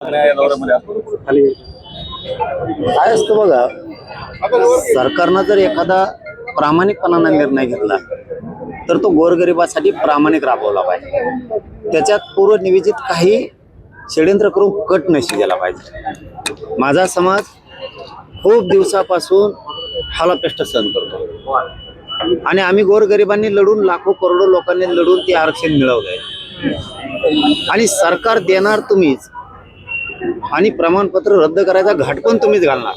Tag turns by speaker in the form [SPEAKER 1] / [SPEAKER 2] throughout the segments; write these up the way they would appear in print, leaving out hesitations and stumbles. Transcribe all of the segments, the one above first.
[SPEAKER 1] काय असतं बघा, सरकारनं जर एखादा प्रामाणिकपणाने निर्णय घेतला तर तो गोरगरिबासाठी प्रामाणिक राबवला पाहिजे. त्याच्यात पूर्वनियोजित काही षड्यंत्र करून कट नशी गेला पाहिजे. माझा समाज खूप दिवसापासून हालापेष्ट सहन करतो आणि आम्ही गोरगरिबांनी लढून, लाखो करोडो लोकांनी लढून ते आरक्षण मिळवलंय आणि सरकार देणार तुम्हीच आणि प्रमाणपत्र रद्द करायचा घाट पण तुम्हीच घालणार.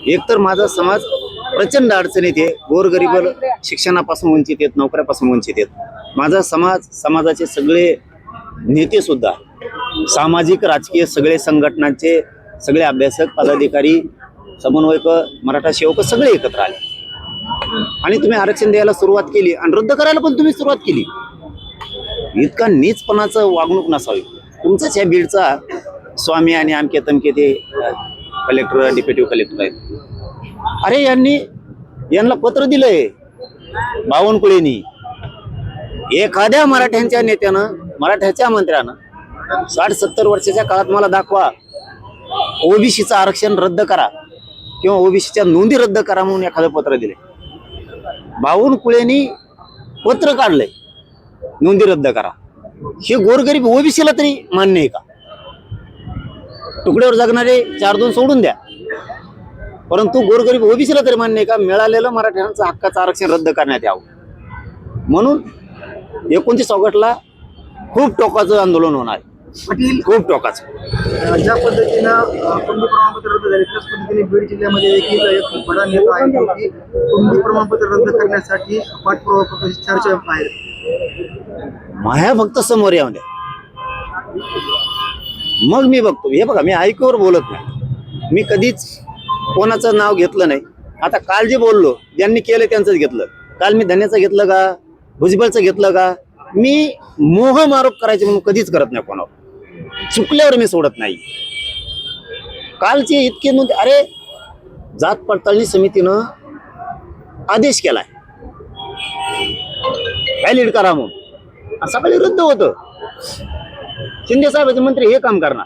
[SPEAKER 1] एकतर माझा समाज प्रचंड अडचणीत आहे. गोरगरीब शिक्षणापासून वंचित आहेत, नोकऱ्यापासून वंचित आहेत. माझा समाज, समाजाचे सगळे नेते सुद्धा, सामाजिक राजकीय सगळे संघटनांचे सगळे अभ्यासक, पदाधिकारी, समन्वयक, मराठा सेवक सगळे एकत्र आले आणि तुम्ही आरक्षण द्यायला सुरुवात केली आणि रद्द करायला पण तुम्ही सुरुवात केली. इतका नीचपणाचं वागणूक नसावी. तुमचंच ह्या बीडचा स्वामी आणि आमके तमके ते कलेक्टर, डेप्युटी कलेक्टर आहेत. अरे यांना पत्र दिलंय बावनकुळेंनी. एखाद्या मराठ्यांच्या नेत्यानं, मराठ्याच्या मंत्र्यानं 60-70 वर्षाच्या काळात मला दाखवा ओबीसीचं आरक्षण रद्द करा किंवा ओबीसीच्या नोंदी रद्द करा म्हणून एखादं पत्र दिले. बावनकुळेंनी पत्र काढलंय नोंदी रद्द करा. हे गोरगरीब ओबीसीला तरी मान्य आहे का? तुकड्यावर जगणारे 4-2 सोडून द्या, परंतु गोरगरीब ओबीसीला तरी मान्य आहे का मिळालेलं मराठ्यांचं हक्काचं आरक्षण रद्द करण्यात यावं? म्हणून 29 ऑगस्टला खूप टोकाचं आंदोलन होणार, खूप टोकाचं.
[SPEAKER 2] ज्या पद्धतीनं कुणबी प्रमाणपत्र रद्द झाले त्याच पद्धतीने बीड जिल्ह्यामध्ये एक बडा नेता आहे जो की कुणबी प्रमाणपत्र रद्द करण्यासाठी पाठपुरावा करतो, चर्चा बाहेर.
[SPEAKER 1] माया फक्त समोर येऊन द्या, मग मी बघतो. हे बघा, मी ऐकूवर बोलत नाही, मी कधीच कोणाचं नाव घेतलं नाही. आता काल जे बोललो, ज्यांनी केलं त्यांचंच घेतलं. काल मी धन्याचं घेतलं का, भुजबळचं घेतलं का? मी मोहम आरोप करायचे म्हणून कधीच करत नाही कोणावर. चुकल्यावर मी सोडत नाही. कालचे इतके नोंद, अरे जात पडताळणी समितीनं आदेश केलाय व्हॅलिड करा म्हणून, सकाळी रद्द होतं. शिंदे साहेबांचे मंत्री हे काम करणार.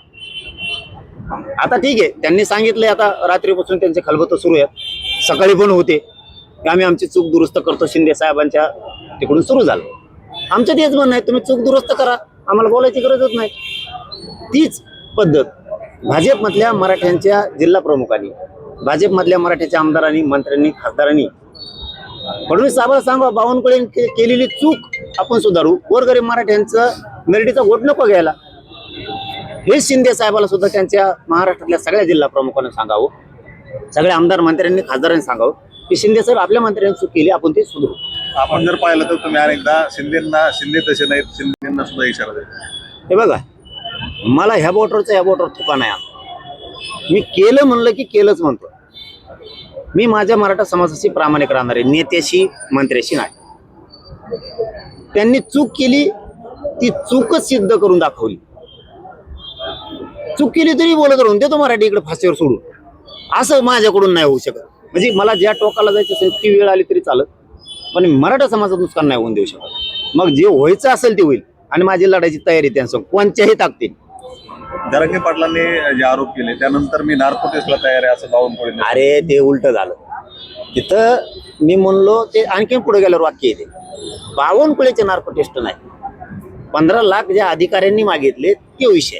[SPEAKER 1] आता ठीक आहे, त्यांनी सांगितलंय, आता रात्रीपासून त्यांचे खलबतं सुरू आहेत. सकाळी पण होते की आम्ही आमची चूक दुरुस्त करतो, शिंदे साहेबांच्या तिकडून सुरू झालं. आमचं तेच म्हणणं आहे, तुम्ही चूक दुरुस्त करा, आम्हाला बोलायची गरजच नाही. तीच पद्धत भाजपमधल्या मराठ्यांच्या जिल्हा प्रमुखांनी, भाजपमधल्या मराठ्याच्या आमदारांनी, मंत्र्यांनी, खासदारांनी फडणवीस साहेबांना सांगा, बावनकुळे केलेली चूक आपण सुधारू, गोरगरीब मराठ्यांचं मेरडीचा वोट नको घ्यायला. हे शिंदे साहेबाला सुद्धा त्यांच्या महाराष्ट्रातल्या सगळ्या जिल्हा प्रमुखांना सांगावं, सगळ्या आमदार मंत्र्यांनी, खासदारांनी सांगावं की शिंदे साहेब आपल्या मंत्र्यांनी चूक केली, आपण ते सुधारू.
[SPEAKER 3] आपण जर पाहिलं तर तुम्ही अनेकदा शिंदे तसे नाहीत, शिंदेना सुद्धा इशारा देतो.
[SPEAKER 1] हे बघा, मला ह्या बोटवर थुका नाही आला. मी केलं म्हणलं की केलंच म्हणतो. मी माझ्या मराठा समाजाशी प्रामाणिक राहणार आहे, नेत्याशी, मंत्र्याशी नाही. त्यांनी चूक केली, ती चूकच सिद्ध करून दाखवली. चूक केली तरी बोलत राहून देतो मराठी इकडे फाशीवर सोडून, असं माझ्याकडून नाही होऊ शकत. म्हणजे मला ज्या टोकाला जायचं असेल ती वेळ आली तरी चालत, पण मराठा समाजात नुकसान नाही होऊन देऊ शकत. मग जे व्हायचं असेल ते होईल आणि माझी लढायची तयारी त्यांचं कोणत्याही ताकदीने.
[SPEAKER 3] जरांगे पाटलांनी जे आरोप केले त्यानंतर मी नार्कोटिक्सला तयार आहे असं बावनकुळे.
[SPEAKER 1] अरे ते उलट झालं. तिथं मी म्हणलो, ते आणखी पुढे गेल्यावर वाक्य येते, बावनकुळेचे नार्को टेस्ट नाही, 15 लाख ज्या अधिकाऱ्यांनी मागितले ते विषय,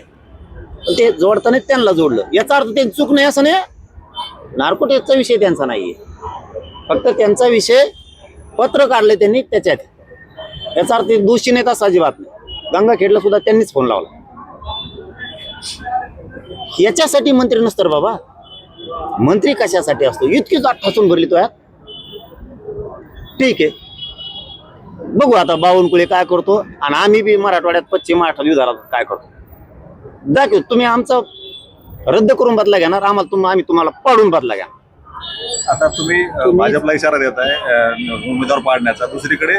[SPEAKER 1] ते जोडताना त्यांना जोडलं. याचा अर्थ त्यांची चूक नाही असं नाही. नार्को टेस्टचा विषय त्यांचा नाहीये, फक्त त्यांचा विषय पत्र काढले त्यांनी त्याच्यात. याचा अर्थ दोषी नेता अजिबात नाही. गंगाखेडला सुद्धा त्यांनीच फोन लावला. याच्यासाठी मंत्री नसतं बाबा. मंत्री कशासाठी असतो? इतकी जात ठसून भरली तो यात. ठीक आहे, बघू आता बावनकुळे काय करतो आणि आम्ही बी मराठवाड्यात, पश्चिम महाराष्ट्रात विदर्भात काय करतो दाखव. तुम्ही आमचा रद्द करून बदला घेणार, आम्ही तुम्हाला पाडून बदला घ्या.
[SPEAKER 3] आता तुम्ही भाजपला इशारा देताय उमेदवार पाडण्याचा. दुसरीकडे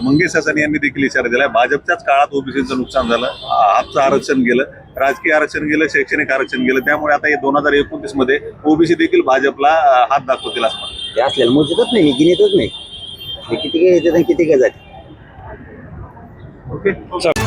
[SPEAKER 3] मंगेश हसन यांनी देखील इशारा दिलाय, भाजपच्याच काळात ओबीसीचं नुकसान झालं, हातचं आरक्षण गेलं, राजकीय आरक्षण गेलं, शैक्षणिक आरक्षण गेलं. त्यामुळे आता 2029 मध्ये ओबीसी देखील भाजपला हात दाखवतील असं
[SPEAKER 1] ते असलेलं मोजतच नाही, गिनीतच नाही. किती काय येते किती काय जाते.
[SPEAKER 3] ओके.